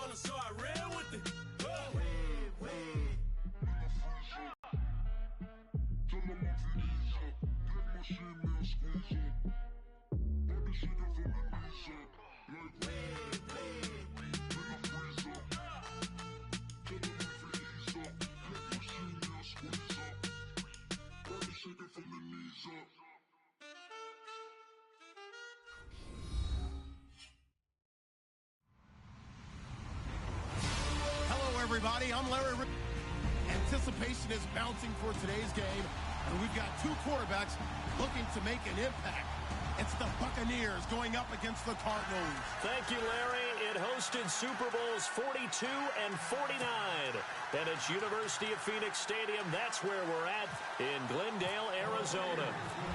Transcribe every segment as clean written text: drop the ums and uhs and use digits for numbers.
calling, so I ran with it. Hello, everybody. I'm Larry. Anticipation is bouncing for today's game, and we've got two quarterbacks looking to make an impact. It's the Buccaneers going up against the Cardinals. Thank you, Larry. It hosted Super Bowls 42 and 49. And it's University of Phoenix Stadium. That's where we're at in Glendale, Arizona.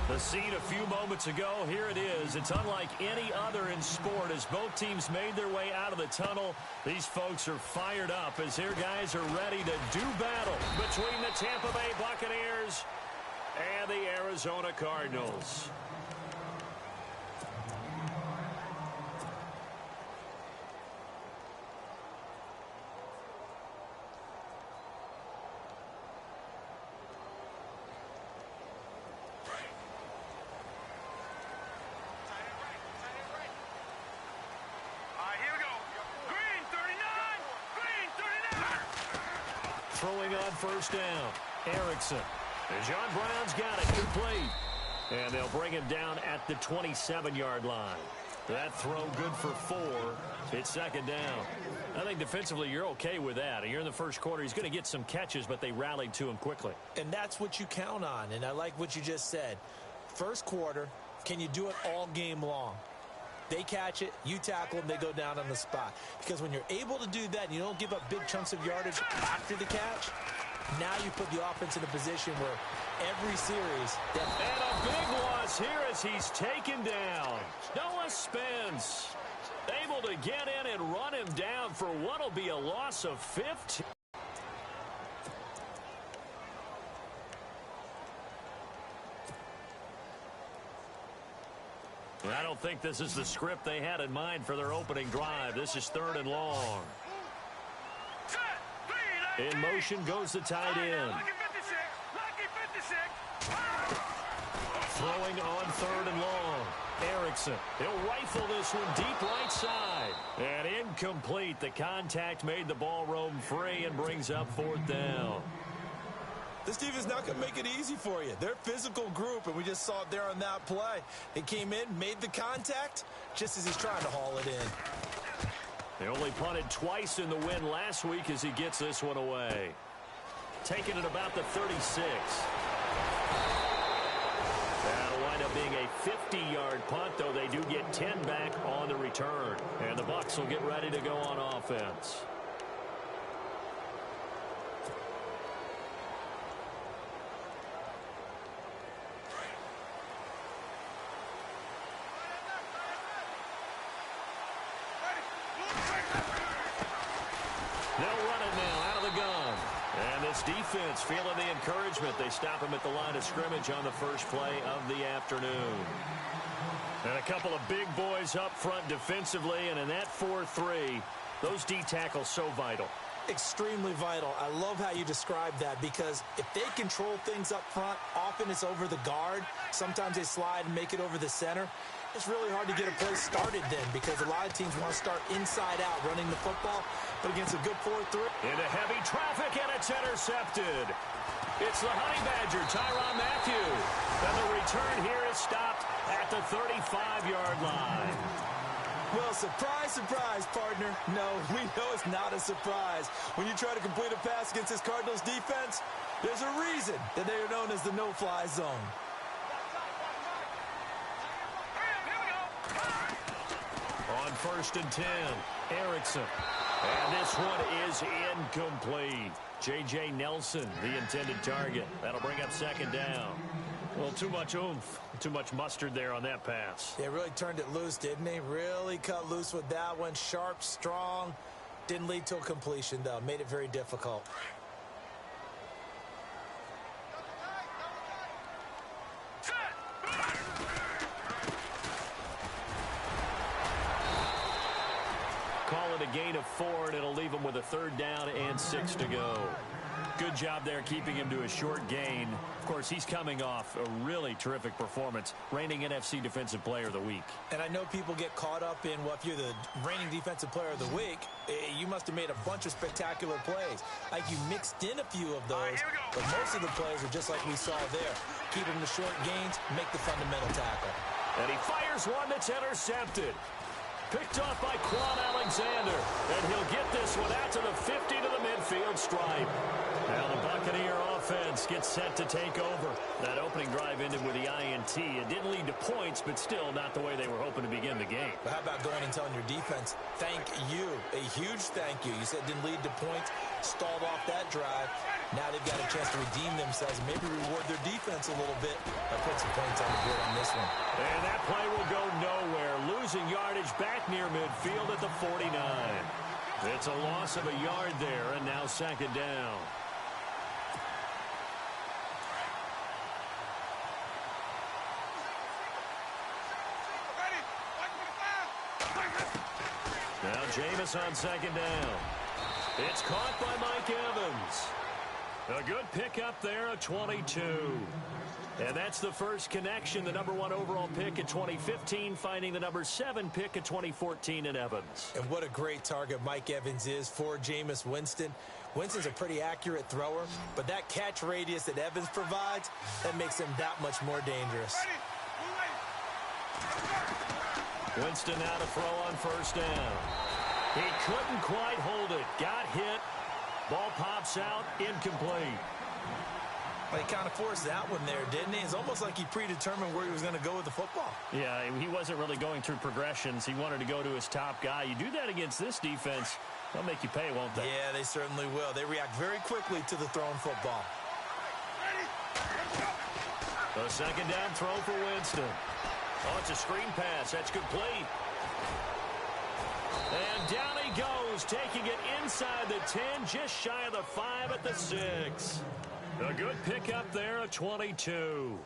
The scene a few moments ago, here it is. It's unlike any other in sport as both teams made their way out of the tunnel. These folks are fired up as their guys are ready to do battle between the Tampa Bay Buccaneers and the Arizona Cardinals. Throwing on first down, Erickson. And John Brown's got it, complete. And they'll bring him down at the 27-yard line. That throw good for 4. It's second down. I think defensively you're okay with that. You're in the first quarter. He's going to get some catches, but they rallied to him quickly. And that's what you count on, and I like what you just said. First quarter, can you do it all game long? They catch it, you tackle them, they go down on the spot. Because when you're able to do that and you don't give up big chunks of yardage after the catch, now you put the offense in a position where every series... And a big loss here as he's taken down. Noah Spence able to get in and run him down for what will be a loss of 15. I don't think this is the script they had in mind for their opening drive. This is 3rd and long. In motion goes the tight end. Throwing on 3rd and long. Erickson, he'll rifle this one deep right side. And incomplete. The contact made the ball roam free and brings up 4th down. This defense not going to make it easy for you. They're a physical group, and we just saw it there on that play. They came in, made the contact, just as he's trying to haul it in. They only punted twice in the win last week as he gets this one away. Taking it about the 36. That'll wind up being a 50-yard punt, though they do get 10 back on the return. And the Bucs will get ready to go on offense. They'll run it now out of the gun. And this defense feeling the encouragement. They stop him at the line of scrimmage on the first play of the afternoon. And a couple of big boys up front defensively. And in that 4-3, those D tackles so vital. Extremely vital. I love how you describe that because if they control things up front, often it's over the guard. Sometimes they slide and make it over the center. It's really hard to get a play started then because a lot of teams want to start inside out running the football, but against a good 4-3. Into heavy traffic, and it's intercepted. It's the Honey Badger, Tyrann Mathieu. And the return here is stopped at the 35-yard line. Well, surprise, surprise, partner. No, we know it's not a surprise. When you try to complete a pass against this Cardinals defense, there's a reason that they are known as the no-fly zone. On 1st and 10, Erickson. And this one is incomplete. J.J. Nelson, the intended target. That'll bring up 2nd down. Well, too much oomph, too much mustard there on that pass. They really turned it loose, didn't they? Really cut loose with that one. Sharp, strong. Didn't lead to a completion, though. Made it very difficult. gain of 4, and it'll leave them with a 3rd down and 6 to go. Good job there keeping him to a short gain. Of course, he's coming off a really terrific performance, reigning NFC Defensive Player of the Week. And I know people get caught up in, well, if you're the reigning Defensive Player of the Week, you must have made a bunch of spectacular plays. Like you mixed in a few of those, but most of the plays are just like we saw there. Keep them to short gains, make the fundamental tackle. And he fires one that's intercepted. Picked off by Quan Alexander. And he'll get this one out to the 50 to the midfield stripe. Now the Buccaneer offense gets set to take over. That opening drive ended with the INT. It didn't lead to points, but still not the way they were hoping to begin the game. But how about going and telling your defense, thank you, a huge thank you. You said it didn't lead to points, stalled off that drive. Now they've got a chance to redeem themselves and maybe reward their defense a little bit by putting some points on the board on this one. And that play will go nowhere. Losing yardage back near midfield at the 49. It's a loss of a yard there, and now 2nd down. Now Jameis on 2nd down. It's caught by Mike Evans. A good pickup there, a 22. And that's the first connection, the number 1 overall pick in 2015, finding the number 7 pick in 2014 in Evans. And what a great target Mike Evans is for Jameis Winston. Winston's a pretty accurate thrower, but that catch radius that Evans provides, that makes him that much more dangerous. Winston now to throw on 1st down. He couldn't quite hold it. Got hit. Ball pops out. Incomplete. Well, he kind of forced that one there, didn't he? It's almost like he predetermined where he was going to go with the football. Yeah, he wasn't really going through progressions. He wanted to go to his top guy. You do that against this defense, they'll make you pay, won't they? Yeah, they certainly will. They react very quickly to the thrown football. A 2nd down throw for Winston. Oh, it's a screen pass. That's complete. And down he goes, taking it inside the 10, just shy of the 5 at the 6. A good pickup there, a 22.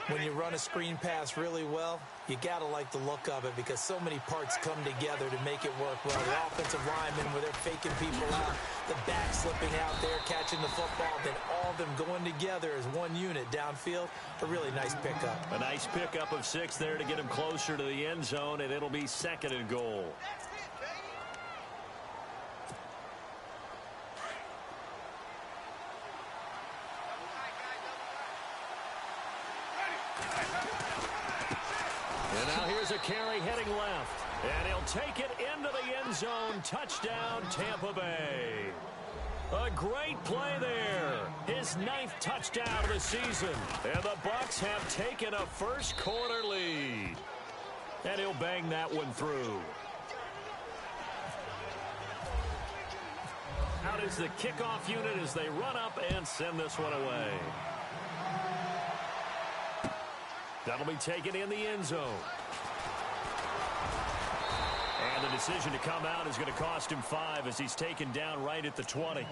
When you run a screen pass really well, you got to like the look of it because so many parts come together to make it work well. The offensive linemen where they're faking people out, the back slipping out there, catching the football, then all of them going together as one unit downfield. A really nice pickup. A nice pickup of 6 there to get him closer to the end zone, and it'll be 2nd and goal. And now here's a carry heading left. And he'll take it into the end zone. Touchdown, Tampa Bay. A great play there. His 9th touchdown of the season. And the Bucs have taken a first quarter lead. And he'll bang that one through. Out is the kickoff unit as they run up and send this one away. That'll be taken in the end zone. And the decision to come out is going to cost him 5 as he's taken down right at the 20.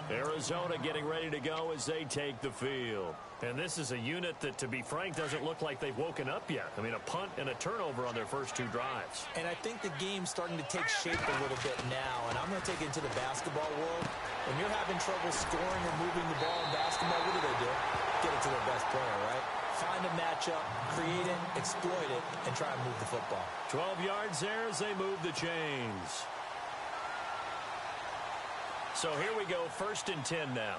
Arizona getting ready to go as they take the field. And this is a unit that, to be frank, doesn't look like they've woken up yet. I mean, a punt and a turnover on their first 2 drives. And I think the game's starting to take shape a little bit now. And I'm going to take it into the basketball world. When you're having trouble scoring or moving the ball in basketball, what do? Get it to their best player, right? Find a matchup, create it, exploit it, and try and move the football. 12 yards there as they move the chains. So here we go, 1st and 10 now.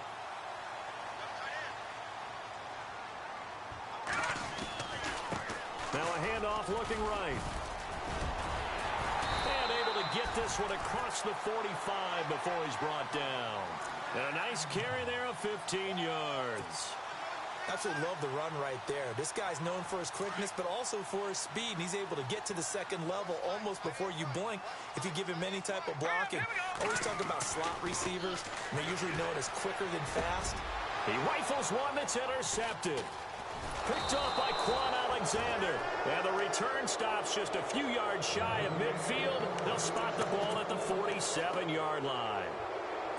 Now a handoff looking right. And able to get this one across the 45 before he's brought down. And a nice carry there of 15 yards. Absolutely love the run right there. This guy's known for his quickness, but also for his speed. And he's able to get to the 2nd level almost before you blink if you give him any type of blocking. Always talk about slot receivers, and they're usually known as quicker than fast. He rifles one that's intercepted. Picked off by Quan Alexander. And the return stops just a few yards shy of midfield. They'll spot the ball at the 47-yard line.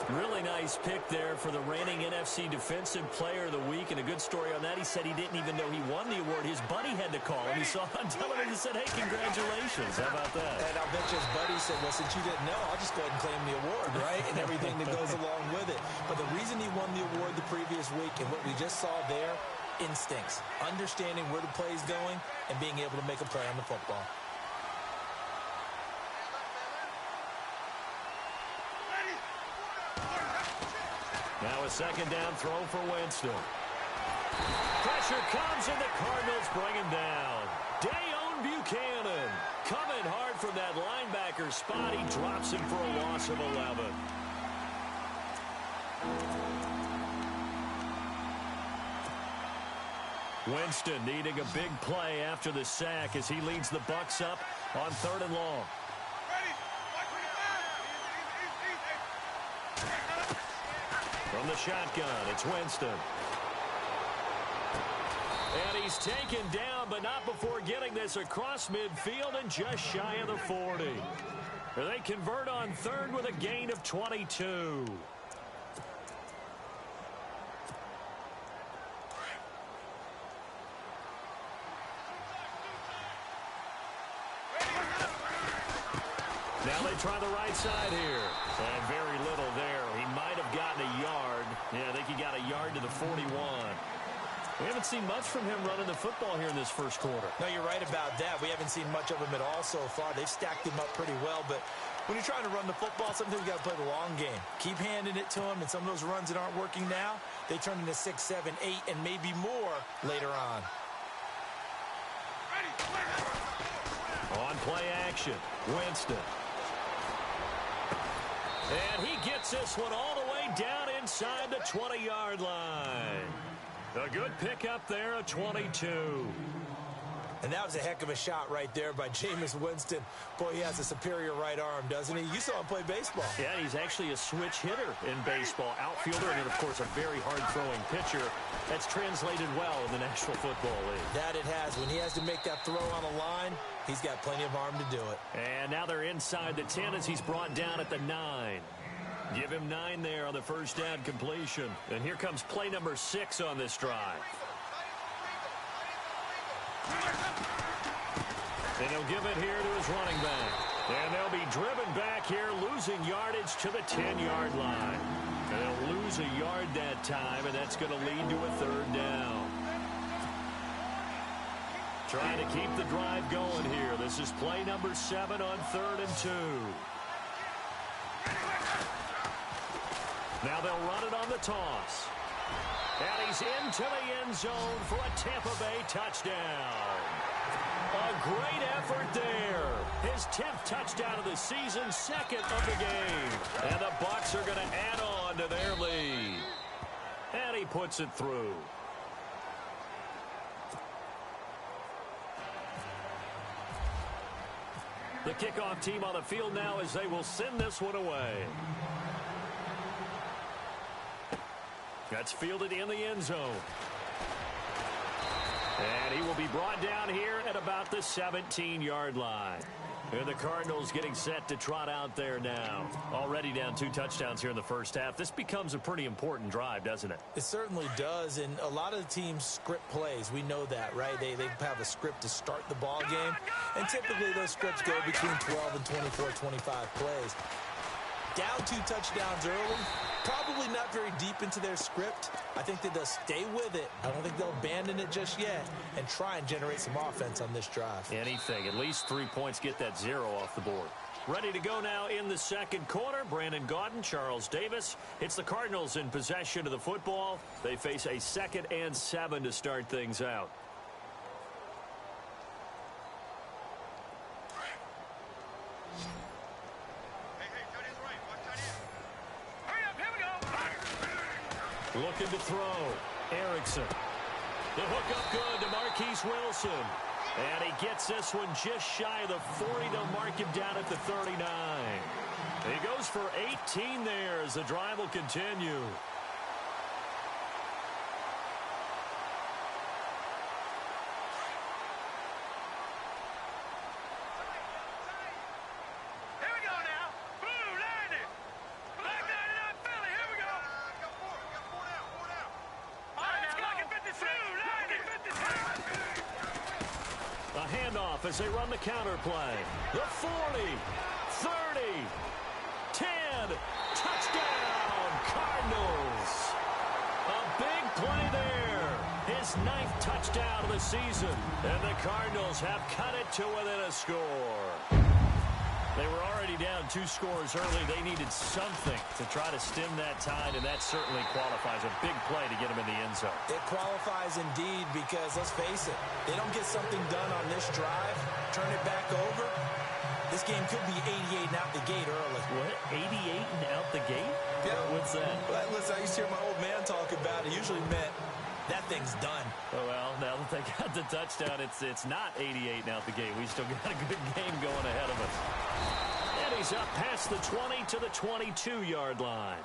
Really nice pick there for the reigning NFC Defensive Player of the Week, and a good story on that. He said he didn't even know he won the award. His buddy had to call him. He saw on television and said, hey, congratulations. How about that? And I'll bet you his buddy said, well, since you didn't know, I'll just go ahead and claim the award, right? And everything that goes along with it. But the reason he won the award the previous week and what we just saw there, instincts, understanding where the play is going and being able to make a play on the football. Now a second down throw for Winston. Pressure comes and the Cardinals bring him down. Dayon Buchanan coming hard from that linebacker spot. He drops him for a loss of 11. Winston needing a big play after the sack as he leads the Bucs up on 3rd and long. From the shotgun, it's Winston. And he's taken down, but not before getting this across midfield and just shy of the 40. They convert on 3rd with a gain of 22. Now they try the right side here. And very little there. He might have gotten a yard. Yeah, I think he got a yard to the 41. We haven't seen much from him running the football here in this first quarter. No, you're right about that. We haven't seen much of him at all so far. They've stacked him up pretty well, but when you're trying to run the football, sometimes you got to play the long game. Keep handing it to him, and some of those runs that aren't working now, they turn into 6, 7, 8, and maybe more later on. On play action, Winston. And he gets this one all the way down inside the 20-yard line. A good pickup there, a 22. And that was a heck of a shot right there by Jameis Winston. Boy, he has a superior right arm, doesn't he? You saw him play baseball. Yeah, he's actually a switch hitter in baseball. Outfielder and, of course, a very hard-throwing pitcher. That's translated well in the National Football League. That it has. When he has to make that throw on a line, he's got plenty of arm to do it. And now they're inside the 10 as he's brought down at the 9. Give him 9 there on the first down completion. And here comes play number 6 on this drive. And he'll give it here to his running back. And they'll be driven back here, losing yardage to the 10-yard line. And they'll lose a yard that time, and that's going to lead to a 3rd down. Trying to keep the drive going here. This is play number 7 on 3rd and 2. Now they'll run it on the toss. And he's into the end zone for a Tampa Bay touchdown. A great effort there. His 10th touchdown of the season, 2nd of the game. And the Bucs are going to add on to their lead. And he puts it through. The kickoff team on the field now as they will send this one away. That's fielded in the end zone. And he will be brought down here at about the 17-yard line. And the Cardinals getting set to trot out there now. Already down 2 touchdowns here in the first half. This becomes a pretty important drive, doesn't it? It certainly does, and a lot of the teams script plays. We know that, right? They have a script to start the ball game, and typically those scripts go between 12 and 24, 25 plays. Down 2 touchdowns early, probably not very deep into their script. I think that they'll stay with it. I don't think they'll abandon it just yet and try and generate some offense on this drive. Anything. At least 3 points, get that 0 off the board. Ready to go now in the second quarter. Brandon Gaudin, Charles Davis. It's the Cardinals in possession of the football. They face a 2nd and 7 to start things out. Looking to throw. Erickson. The hook up good to Marquise Wilson. And he gets this one just shy of the 40. They'll mark him down at the 39. He goes for 18 there as the drive will continue. off as they run the counter play. The 40, 30, 10, touchdown, Cardinals. A big play there. His 9th touchdown of the season. And the Cardinals have cut it to within a score. They were already down 2 scores early. They needed something to try to stem that tide, and that certainly qualifies. A big play to get them in the end zone. It qualifies indeed because, let's face it, they don't get something done on this drive, turn it back over, this game could be 88 and out the gate early. What? 88 and out the gate? Yeah. What's that? Well, listen, I used to hear my old man talk about it. Usually meant that thing's done. Oh, well, now that they got the touchdown, it's not 88 and out the gate. We still got a good game going ahead of us. And he's up past the 20 to the 22-yard line.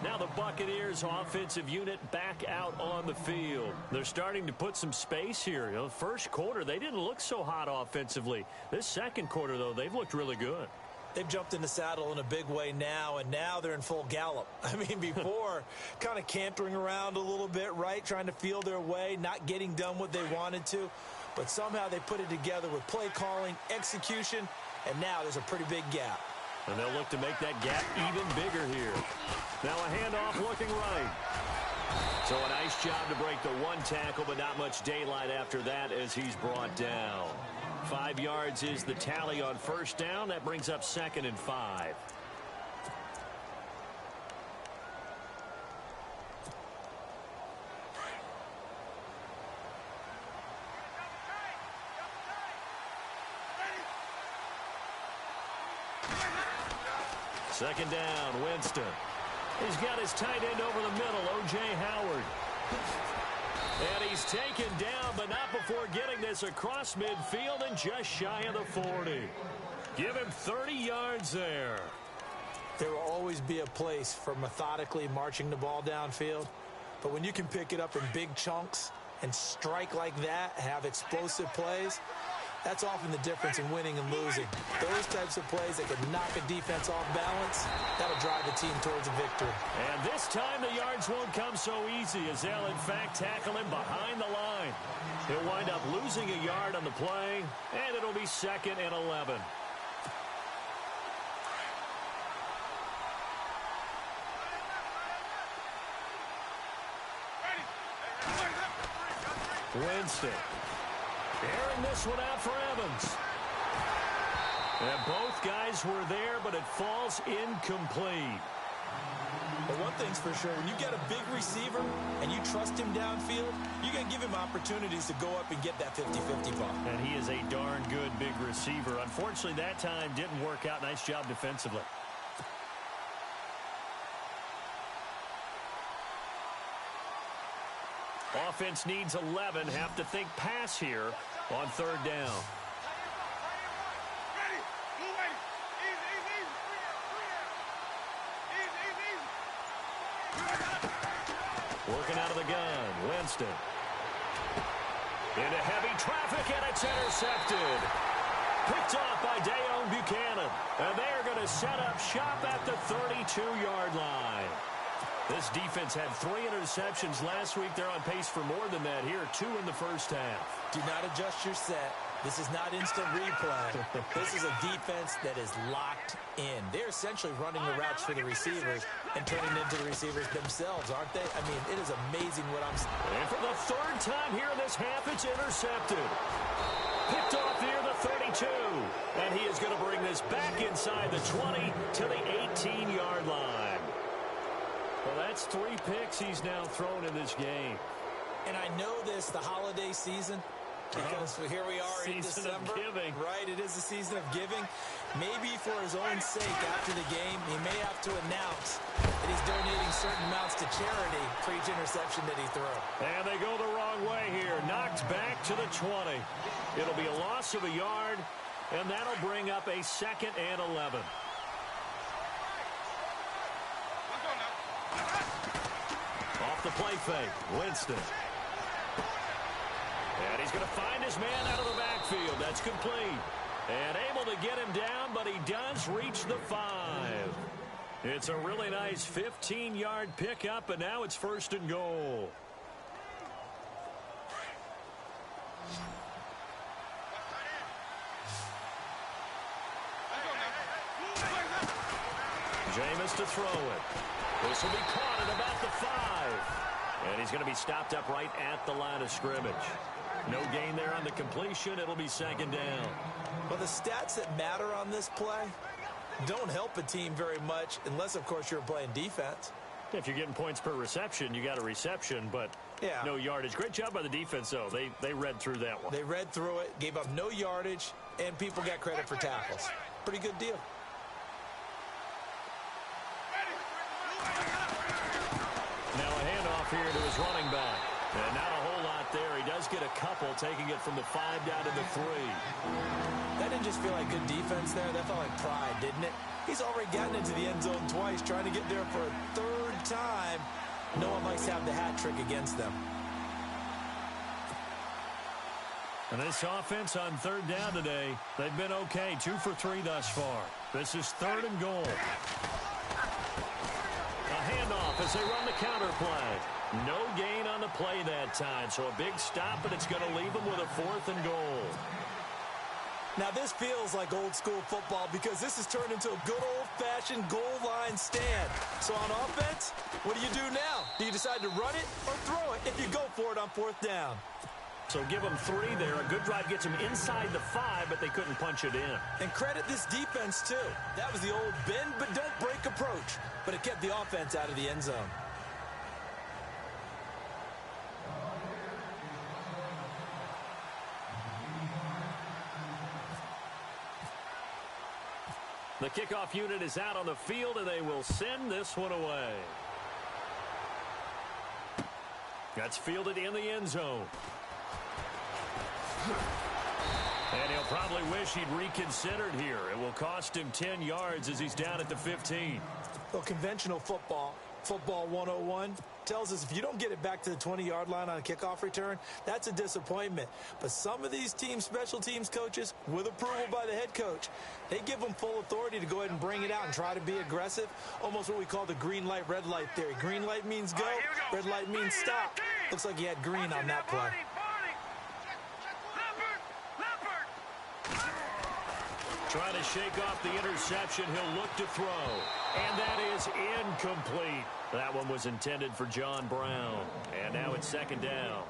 Now the Buccaneers offensive unit back out on the field. They're starting to put some space here. You know, first quarter, they didn't look so hot offensively. This second quarter, though, they've looked really good. They've jumped in the saddle in a big way now, and now they're in full gallop. I mean, before, kind of cantering around a little bit, right, trying to feel their way, not getting done what they wanted to. But somehow they put it together with play calling, execution, and now there's a pretty big gap. And they'll look to make that gap even bigger here. Now a handoff looking right. So a nice job to break the 1 tackle, but not much daylight after that as he's brought down. 5 yards is the tally on first down. That brings up 2nd and 5. Second down, Winston. He's got his tight end over the middle, O.J. Howard. And he's taken down, but not before getting this across midfield and just shy of the 40. Give him 30 yards there. There will always be a place for methodically marching the ball downfield. But when you can pick it up in big chunks and strike like that, have explosive plays, that's often the difference in winning and losing. Those types of plays that can knock a defense off balance, that'll drive the team towards a victory. And this time the yards won't come so easy as they'll, in fact, tackle him behind the line. He'll wind up losing a yard on the play, and it'll be 2nd and 11. Winston. Airing this one out for Evans. And both guys were there, but it falls incomplete. But one thing's for sure, when you get a big receiver and you trust him downfield, you're going to give him opportunities to go up and get that 50-50 ball. And he is a darn good big receiver. Unfortunately, that time didn't work out. Nice job defensively. Offense needs 11. Have to think pass here on 3rd down. Working out of the gun, Winston. Into heavy traffic, and it's intercepted. Picked off by Dayon Buchanan. And they are going to set up shop at the 32-yard line. This defense had 3 interceptions last week. They're on pace for more than that here. 2 in the first half. Do not adjust your set. This is not instant replay. This is a defense that is locked in. They're essentially running the routes for the receivers and turning them into the receivers themselves, aren't they? I mean, it is amazing what I'm seeing. And for the 3rd time here in this half, it's intercepted. Picked off near the 32. And he is going to bring this back inside the 20 to the 18-yard line. Well, that's 3 picks he's now thrown in this game. And I know this, the holiday season, because here we are in December. Of giving. Right, it is the season of giving. Maybe for his own sake after the game, he may have to announce that he's donating certain amounts to charity for each interception that he threw. And they go the wrong way here. Knocked back to the 20. It'll be a loss of a yard, and that'll bring up a 2nd and 11. Off the play fake, Winston. And he's going to find his man out of the backfield. That's complete. And able to get him down, but he does reach the 5. It's a really nice 15-yard pickup, and now it's 1st and goal. Jameis to throw it. This will be caught at about the 5. And he's going to be stopped up right at the line of scrimmage. No gain there on the completion. It'll be second down. Well, the stats that matter on this play don't help a team very much unless, of course, you're playing defense. If you're getting points per reception, you got a reception, but no yardage. Great job by the defense, though. They read through that one. They read through it, gave up no yardage, and people got credit for tackles. Pretty good deal. Now a handoff here to his running back. And not a whole lot there. He does get a couple, taking it from the 5 down to the 3. That didn't just feel like good defense there. That felt like pride, didn't it? He's already gotten into the end zone twice, trying to get there for a 3rd time. No one likes to have the hat trick against them. And this offense on 3rd down today, they've been okay. 2 for 3 thus far. This is 3rd and goal. A handoff as they run the counter play. No gain on the play that time, so a big stop, and it's going to leave them with a 4th and goal. Now, this feels like old-school football because this has turned into a good old-fashioned goal line stand. So on offense, what do you do now? Do you decide to run it or throw it if you go for it on 4th down? So give them 3 there. A good drive gets them inside the 5, but they couldn't punch it in. And credit this defense, too. That was the old bend but don't break approach, but it kept the offense out of the end zone. The kickoff unit is out on the field, and they will send this one away. That's fielded in the end zone. And he'll probably wish he'd reconsidered here. It will cost him 10 yards as he's down at the 15. Well, conventional football 101, tells us if you don't get it back to the 20-yard line on a kickoff return, that's a disappointment. But some of these teams, special teams coaches, with approval by the head coach, they give them full authority to go ahead and bring it out and try to be aggressive, almost what we call the green light, red light theory. Green light means go, red light means stop. Looks like he had green on that play. Trying to shake off the interception. He'll look to throw. And that is incomplete. That one was intended for John Brown. And now it's 2nd down.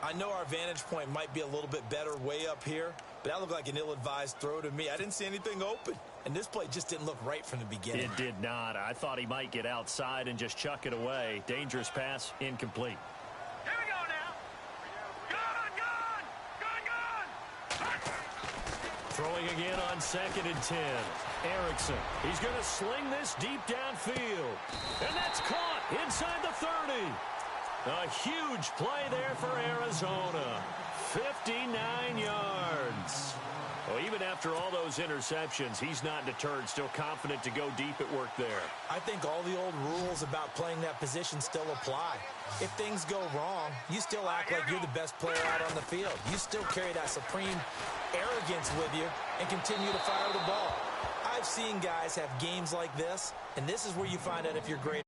I know our vantage point might be a little bit better way up here, but that looked like an ill-advised throw to me. I didn't see anything open. And this play just didn't look right from the beginning. It did not. I thought he might get outside and just chuck it away. Dangerous pass, incomplete. Here we go now. Gone. Throwing again on 2nd and 10. Erickson. He's going to sling this deep downfield. And that's caught inside the 30. A huge play there for Arizona. 59 yards. Well, even after all those interceptions, he's not deterred, still confident to go deep at work there. I think all the old rules about playing that position still apply. If things go wrong, you still act like you're the best player out on the field. You still carry that supreme arrogance with you and continue to fire the ball. I've seen guys have games like this, and this is where you find out if you're great.